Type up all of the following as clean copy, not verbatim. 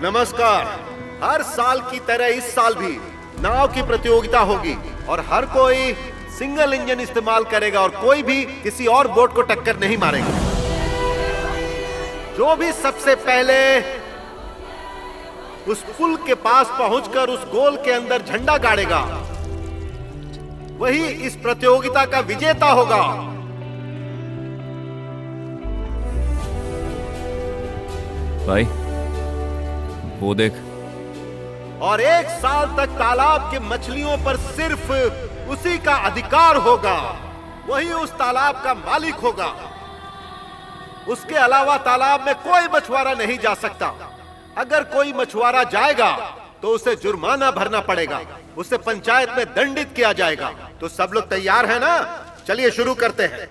नमस्कार। हर साल की तरह इस साल भी नाव की प्रतियोगिता होगी और हर कोई सिंगल इंजन इस्तेमाल करेगा और कोई भी किसी और बोट को टक्कर नहीं मारेगा। जो भी सबसे पहले उस पुल के पास पहुंचकर उस गोल के अंदर झंडा गाड़ेगा वही इस प्रतियोगिता का विजेता होगा। भाई वो देख। और 1 साल तक तालाब की मछलियों पर सिर्फ उसी का अधिकार होगा, वही उस तालाब का मालिक होगा। उसके अलावा तालाब में कोई मछुआरा नहीं जा सकता। अगर कोई मछुआरा जाएगा तो उसे जुर्माना भरना पड़ेगा, उसे पंचायत में दंडित किया जाएगा। तो सब लोग तैयार हैं ना? चलिए शुरू करते हैं।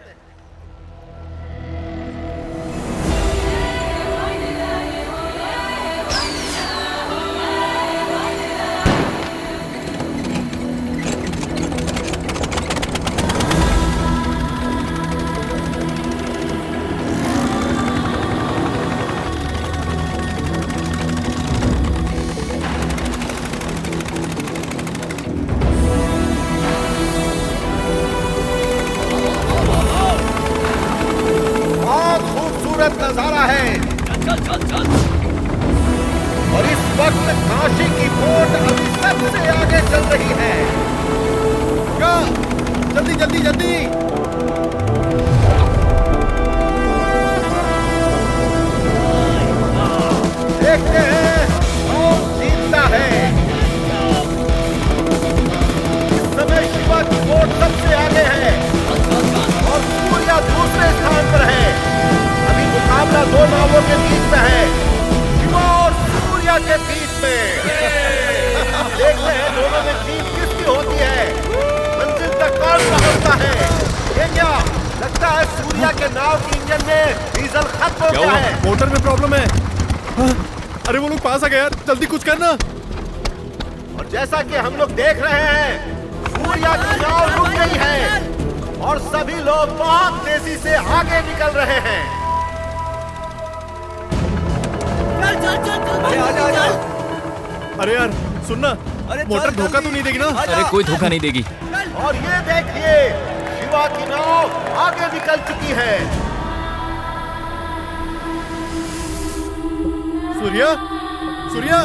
नजारा है। और इस वक्त काशी की बोट अभी सबसे आगे चल रही है। क्या? जल्दी जल्दी जल्दी। देखते हैं कौन जीतता है। इस समय शिवा की बोट सबसे आगे है और सूर्या दूसरे स्थान पर है। मुकाबला 2 नावों के बीच में है, शिवा और सूर्या के बीच में। देखते हैं दोनों में जीत किसकी होती है, मंजिल तक कौन पहुंचता है। ये क्या लगता है? सूर्या के नाव के इंजन में डीजल खत्म हो गया है। मोटर में प्रॉब्लम है। अरे वो लोग पास आ गए यार, जल्दी कुछ करना। और जैसा कि हम लोग देख रहे हैं, सूर्या की नाव रुक गई है और सभी लोग बहुत तेजी से आगे निकल रहे हैं। अरे यार सुनना, मोटर धोखा तो नहीं देगी ना? अरे कोई धोखा नहीं देगी। और ये देखिए शिवा की नाव आगे निकल चुकी है। सूर्या, सूर्या,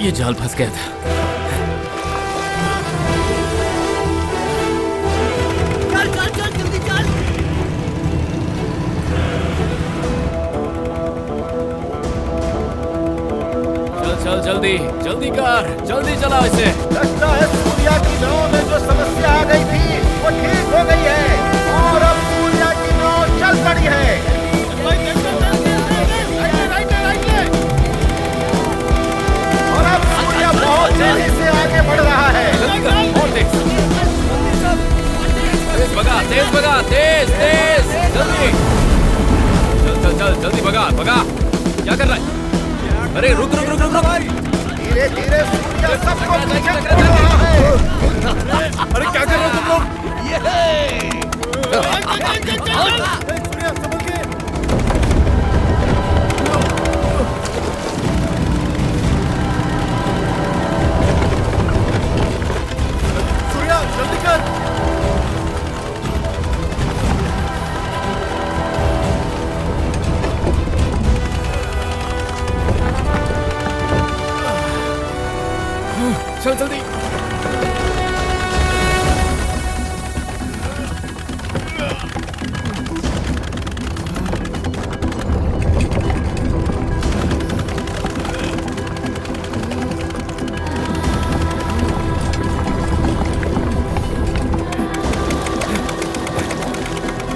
ये जाल फंस गया था। चल जल्दी जल्दी कर, जल्दी चला इसे। लगता है सूर्या की नाव में जो समस्या आ गई थी वो ठीक हो गई है और अब सूर्या की नाव चल पड़ी है। और अब सूर्या बहुत तेजी से आगे बढ़ रहा है। और देख, तेज भगा, तेज तेज, जल्दी चल चल चल, जल्दी भगा भगा। क्या कर रहा है? अरे रुक रुक रुक रुक रुक। धीरे धीरे सूर्या सबको पीछे छोड़ रहा है। अरे क्या कर रहे हो तुम लोग? सूर्या संभल के। सूर्या जल्दी कर। चल जल्दी।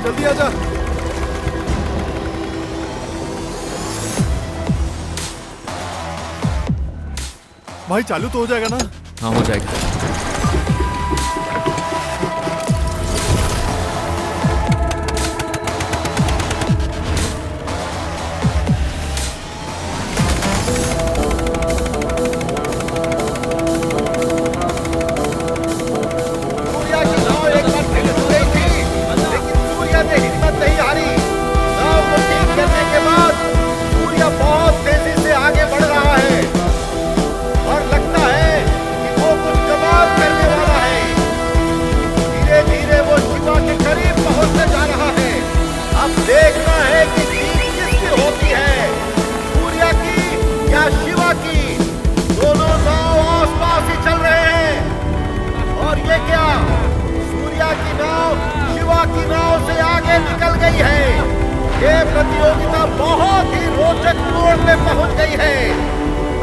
जल्दी आजा। भाई चालू तो हो जाएगा ना? हाँ हो जाएगा। सूर्या की नाव एक बार फिर डूब गई थी, लेकिन सूर्या ने हिम्मत नहीं हारी। क्या? सूर्या की नाव शिवा की नाव से आगे निकल गई है। ये प्रतियोगिता बहुत ही रोचक मोड़ में पहुंच गई है।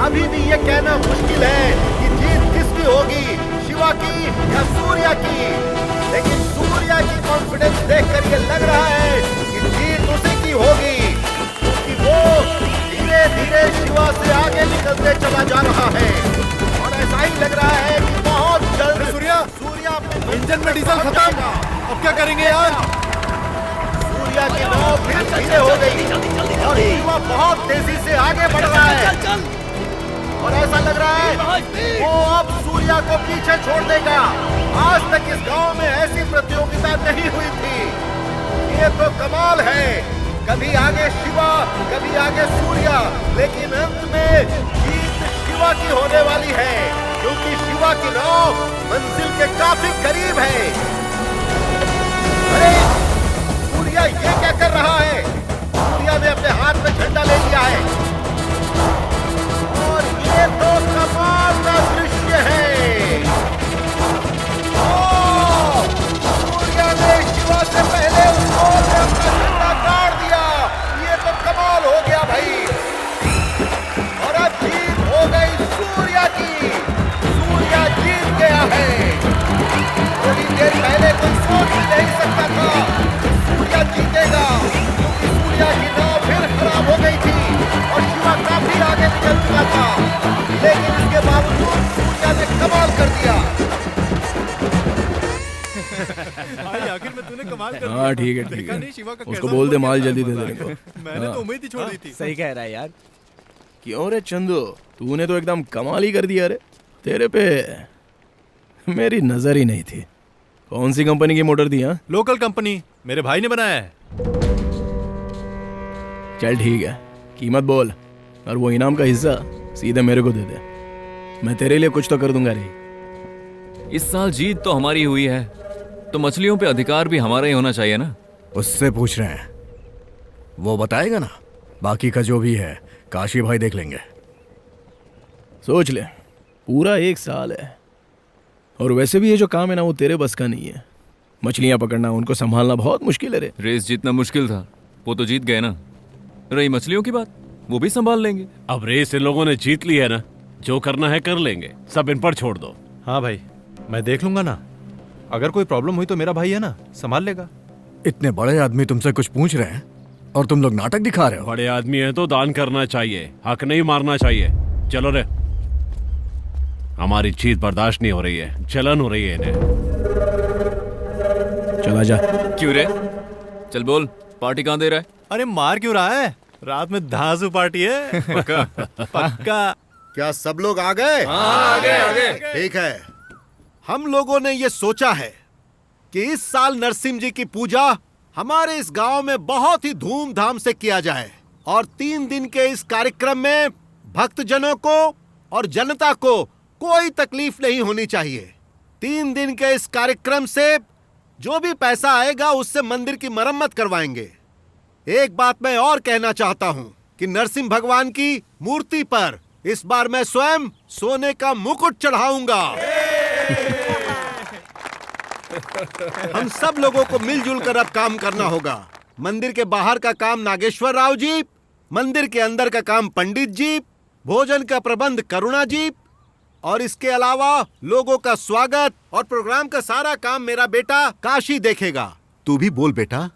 अभी भी ये कहना मुश्किल है कि जीत किसकी होगी, शिवा की या सूर्या की। लेकिन सूर्या की कॉन्फिडेंस देखकर ये लग रहा है कि जीत उसी की होगी, क्योंकि वो धीरे धीरे शिवा से आगे निकलते चला जा रहा है। और ऐसा ही लग रहा है कि बहुत जल्द सूर्या इंजन में डीजल खत्म, अब क्या करेंगे यार? सूर्या की नाव फिर धीरे हो गई और शिवा बहुत तेजी से आगे बढ़ रहा है। और ऐसा लग रहा है वो अब सूर्या को पीछे छोड़ देगा। आज तक इस गांव में ऐसी प्रतियोगिता नहीं हुई थी। ये तो कमाल है, कभी आगे शिवा कभी आगे सूर्या, लेकिन अंत में जीत शिवा की होने वाली है, क्योंकि शिवा की नाव मंजिल के काफी करीब है। अरे सूर्या ये क्या कर रहा है? सूर्या ने अपने हाथ में झंडा ले लिया है और ये तो कमाल का दृश्य है। सूर्या ने शिवा से पहले उसको अपना झंडा गाड़ दिया। ये तो कमाल हो गया भाई। और अब जीत हो गई सूर्या की। सूर्या जीत गया है। थोड़ी देर पहले कोई सोच भी नहीं सकता था कि सूर्या जीतेगा, क्योंकि सूर्या की नाव फिर खराब हो गई थी और शिवा काफी आगे निकल चुका था। लेकिन इसके बावजूद सूर्या ने कमाल कर दिया। भाई आखिर में तूने कमाल कर हाँ ठीक है ठीक है, उसको बोल दे माल जल्दी दे देने को। मैंने तो उम्मीद ही छोड़ दी थी। सही कह रहा है यार। क्यों रे चंदू, तूने तो एकदम कमाल ही कर दिया रे। तेरे पे मेरी नजर ही नहीं थी। कौन सी कंपनी की मोटर दी? हाँ लोकल कंपनी, मेरे भाई ने बनाया है। चल ठीक है, कीमत बोल और वो इनाम का हिस्सा सीधे मेरे को दे दे। मैं तेरे लिए कुछ तो कर दूंगा रे। इस साल जीत तो हमारी हुई है, तो मछलियों पे अधिकार भी हमारा ही होना चाहिए ना। उससे पूछ रहे हैं, वो बताएगा ना। बाकी का जो भी है काशी भाई देख लेंगे। सोच ले, पूरा 1 साल है। और वैसे भी ये जो काम है ना, वो तेरे बस का नहीं है। मछलियां पकड़ना, उनको संभालना बहुत मुश्किल है रे। रेस जीतना मुश्किल था, वो तो जीत गए ना। रही मछलियों की बात, वो भी संभाल लेंगे। अब रेस इन लोगों ने जीत ली है ना, जो करना है कर लेंगे, सब इन पर छोड़ दो। हाँ भाई, मैं देख लूंगा ना। अगर कोई प्रॉब्लम हुई तो मेरा भाई है ना, संभाल लेगा। इतने बड़े आदमी तुमसे कुछ पूछ रहे हैं और तुम लोग नाटक दिखा रहे हो। बड़े आदमी हैं तो दान करना चाहिए, हक नहीं मारना चाहिए। चलो रे, हमारी जीत बर्दाश्त नहीं हो रही है, जलन हो रही है इन्हें। चला जा। क्यों रे? चल बोल, पार्टी कहाँ दे रहा है? अरे मार क्यों रहा है? रात में धांसू पार्टी है। पक्का? पक्का। क्या सब लोग आ गए? आगे। ठीक है, हम लोगों ने ये सोचा है कि इस साल नरसिंह जी की पूजा हमारे इस गांव में बहुत ही धूमधाम से किया जाए। और 3 दिन के इस कार्यक्रम में भक्तजनों को और जनता को कोई तकलीफ नहीं होनी चाहिए। 3 दिन के इस कार्यक्रम से जो भी पैसा आएगा उससे मंदिर की मरम्मत करवाएंगे। एक बात मैं और कहना चाहता हूं कि नरसिंह भगवान की मूर्ति पर इस बार मैं स्वयं सोने का मुकुट चढ़ाऊंगा। हम सब लोगों को मिलजुल कर अब काम करना होगा। मंदिर के बाहर का काम नागेश्वर राव जी, मंदिर के अंदर का काम पंडित जी, भोजन का प्रबंध करुणा जी, और इसके अलावा लोगों का स्वागत और प्रोग्राम का सारा काम मेरा बेटा काशी देखेगा। तू भी बोल बेटा।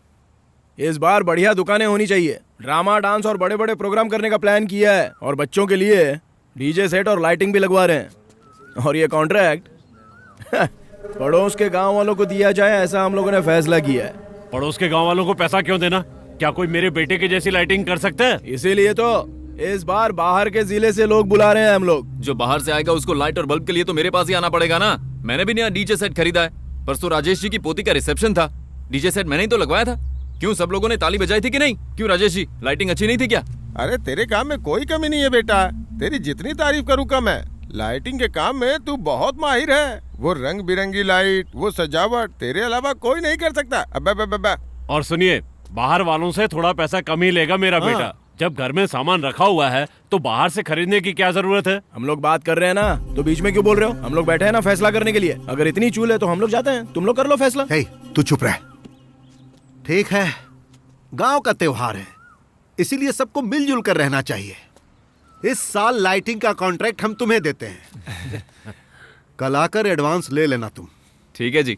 इस बार बढ़िया दुकानें होनी चाहिए। ड्रामा, डांस और बड़े बड़े प्रोग्राम करने का प्लान किया है। और बच्चों के लिए डीजे सेट और लाइटिंग भी लगवा रहे हैं। और ये कॉन्ट्रैक्ट पड़ोस के गांव वालों को दिया जाए, ऐसा हम लोगों ने फैसला किया है। पड़ोस के गांव वालों को पैसा क्यों देना? क्या कोई मेरे बेटे के जैसी लाइटिंग कर सकता है? इसीलिए तो इस बार बाहर के जिले से लोग बुला रहे हैं हम लोग। जो बाहर से आएगा उसको लाइट और बल्ब के लिए तो मेरे पास ही आना पड़ेगा ना। मैंने भी नया डीजे सेट खरीदा है। परसों राजेश जी की पोती का रिसेप्शन था, डीजे सेट मैंने ही तो लगवाया था। क्यों, सब लोगों ने ताली बजाई थी कि नहीं? क्यों राजेश जी, लाइटिंग अच्छी नहीं थी क्या? अरे तेरे काम में कोई कमी नहीं है बेटा, तेरी जितनी तारीफ करूँ कम है। लाइटिंग के काम में तू बहुत माहिर है। वो रंग बिरंगी लाइट, वो सजावट तेरे अलावा कोई नहीं कर सकता। अबे और सुनिए, बाहर वालों से थोड़ा पैसा कम ही लेगा मेरा बेटा। जब घर में सामान रखा हुआ है तो बाहर से खरीदने की क्या जरूरत है? हम लोग बात कर रहे हैं ना, तो बीच में क्यों बोल रहे हो? हम लोग बैठे हैं ना फैसला करने के लिए। अगर इतनी चूल है तो हम लोग जाते हैं, तुम लोग कर लो फैसला। हे, तू चुप रह। ठीक है, गांव का त्योहार है, इसीलिए सबको मिलजुल कर रहना चाहिए। इस साल लाइटिंग का कॉन्ट्रैक्ट हम तुम्हें देते हैं। कल आकर एडवांस ले लेना तुम। ठीक है जी।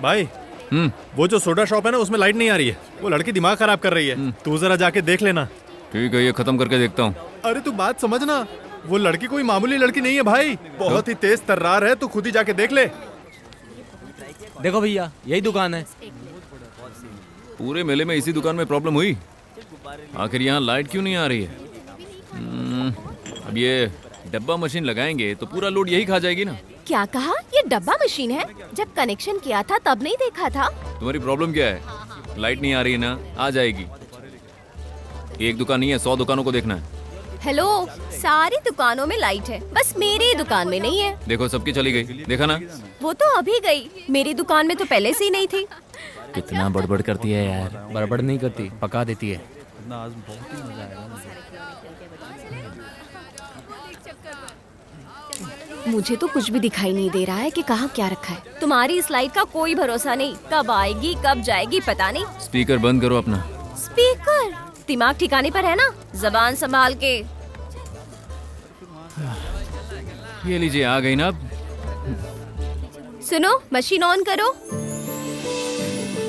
भाई वो जो सोडा शॉप है ना, उसमें लाइट नहीं आ रही है। वो लड़की दिमाग खराब कर रही है। तू जरा जाके देख लेना। ठीक है, ये खत्म करके देखता हूँ। अरे तू बात समझना, वो लड़की कोई मामूली लड़की नहीं है भाई, बहुत ही तेज तर्रार है। तू खुद ही जाके देख ले। देखो भैया, यही दुकान है। पूरे मेले में इसी दुकान में प्रॉब्लम हुई। आखिर यहाँ लाइट क्यों नहीं आ रही है? अब ये डब्बा मशीन लगाएंगे तो पूरा लोड यही खा जाएगी ना। क्या कहा? ये डब्बा मशीन है? जब कनेक्शन किया था तब नहीं देखा था? तुम्हारी प्रॉब्लम क्या है? लाइट नहीं आ रही है ना, आ जाएगी। एक दुकान नहीं है, 100 दुकानों को देखना है। हेलो, सारी दुकानों में लाइट है, बस मेरी दुकान में नहीं है। देखो, सबकी चली गई, देखा ना। वो तो अभी गई, मेरी दुकान में तो पहले से ही नहीं थी। कितना बड़बड़ करती है यार। बड़बड़ नहीं करती, पका देती है। मुझे तो कुछ भी दिखाई नहीं दे रहा है कि कहाँ क्या रखा है। तुम्हारी इस लाइट का कोई भरोसा नहीं, कब आएगी कब जाएगी पता नहीं। स्पीकर बंद करो अपना। स्पीकर? दिमाग ठिकाने पर है ना? जबान संभाल के। ये लीजिए, आ गई ना अब। सुनो, मशीन ऑन करो।